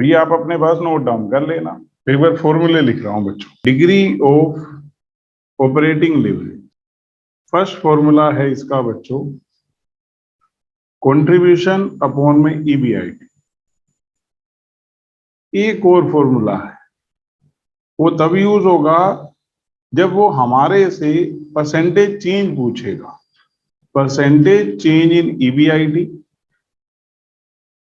तो ये आप अपने पास नोट डाउन कर लेना। एक बार फॉर्मूले लिख रहा हूं बच्चों। Degree of operating leverage, first formula है इसका बच्चों कंट्रीब्यूशन अपॉन में ईबीआईटी। एक और फॉर्मूला है, वो तब यूज होगा जब वो हमारे से परसेंटेज चेंज पूछेगा। Percentage change in EBIT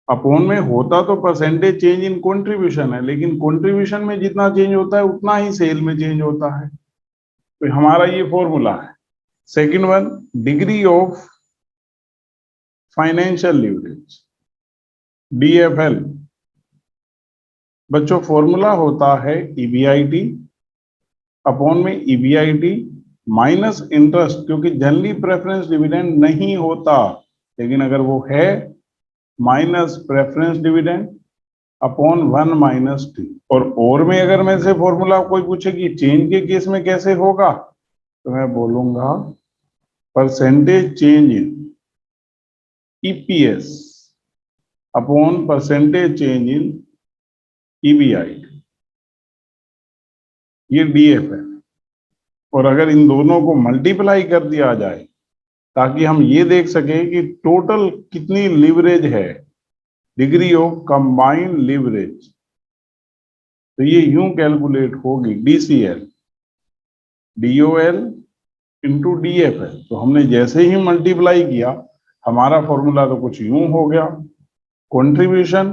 upon में होता तो परसेंटेज चेंज इन कंट्रीब्यूशन है, लेकिन कंट्रीब्यूशन में जितना चेंज होता है उतना ही सेल में चेंज होता है। तो हमारा ये फॉर्मूला है। Second one, degree of financial leverage, DFL. बच्चों फॉर्मूला होता है ईबीआईटी अपॉन में ईबीआईटी माइनस इंटरेस्ट, क्योंकि जनरली प्रेफरेंस डिविडेंड नहीं होता, लेकिन अगर वो है minus preference dividend upon 1 minus T. और में अगर मैं से फॉर्मूला कोई पूछे कि चेंज के केस में कैसे होगा, तो मैं बोलूंगा percentage change in EPS upon percentage change in EBI, ये डीएफ है। और अगर इन दोनों को मल्टीप्लाई कर दिया जाए ताकि हम ये देख सके कि टोटल कितनी लिवरेज है, डिग्री ऑफ कंबाइंड लिवरेज, तो ये यूं कैलकुलेट होगी डीसीएल डीओएल इंटू डीएफएल। तो हमने जैसे ही मल्टीप्लाई किया हमारा फॉर्मूला तो कुछ यूं हो गया, कंट्रीब्यूशन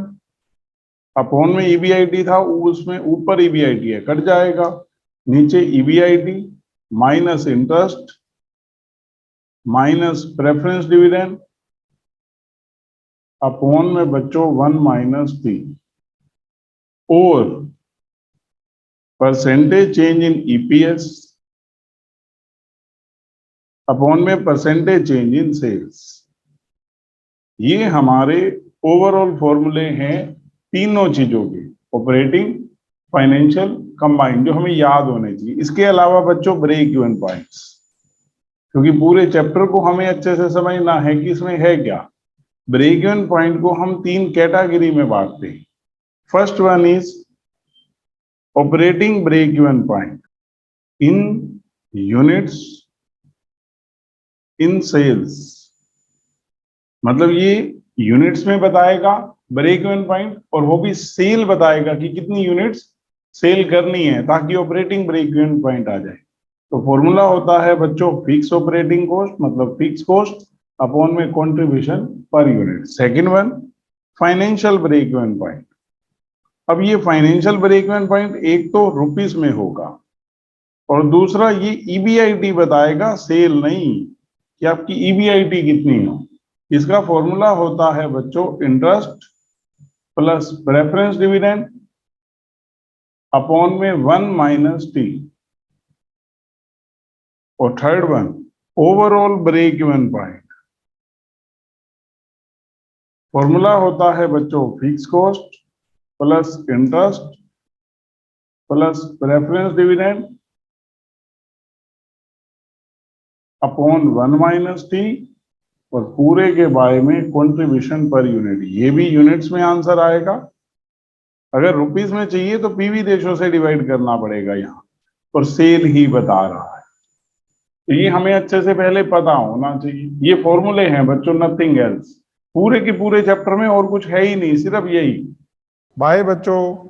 अपॉन में ईबीआईटी था, उसमें ऊपर ईबीआईटी है कट जाएगा, नीचे EBIT minus interest minus preference dividend upon में बच्चों 1 माइनस पी, और percentage change in EPS upon में परसेंटेज चेंज इन सेल्स। ये हमारे ओवरऑल फॉर्मूले हैं तीनों चीजों के, ऑपरेटिंग, फाइनेंशियल, कंबाइंड, जो हमें याद होने चाहिए। इसके अलावा बच्चों ब्रेक इवन पॉइंट्स, क्योंकि पूरे चैप्टर को हमें अच्छे से समझना है कि इसमें है क्या। ब्रेक इवन पॉइंट को हम 3 कैटेगरी में बांटते हैं। First one is operating break even point in units in sales, मतलब ये यूनिट्स में बताएगा ब्रेक इवन पॉइंट, और वो भी सेल बताएगा कि कितनी यूनिट्स सेल करनी है ताकि ऑपरेटिंग ब्रेक इवन पॉइंट आ जाए। तो फॉर्मूला होता है बच्चों फिक्स ऑपरेटिंग कॉस्ट, मतलब फिक्स कॉस्ट अपॉन में contribution per unit. Second one financial break even point. अब ये फाइनेंशियल ब्रेक इवन पॉइंट एक तो रुपीस में होगा, और दूसरा ये ईबीआईटी बताएगा, सेल नहीं, कि आपकी ईबीआईटी कितनी हो। इसका फॉर्मूला होता है बच्चों interest plus preference dividend upon में 1 माइनस टी। और third one overall break even point, formula होता है बच्चों fix cost plus interest plus preference dividend upon 1 minus T, और पूरे के बारे में कंट्रीब्यूशन पर यूनिट। ये भी यूनिट्स में आंसर आएगा। अगर रुपीस में चाहिए तो पीवी देशों से डिवाइड करना पड़ेगा यहाँ, और सेल ही बता रहा है। तो ये हमें अच्छे से पहले पता होना चाहिए। ये फॉर्मूले हैं बच्चों, नथिंग एल्स। पूरे के पूरे चैप्टर में और कुछ है ही नहीं, सिर्फ यही। बाय बच्चों।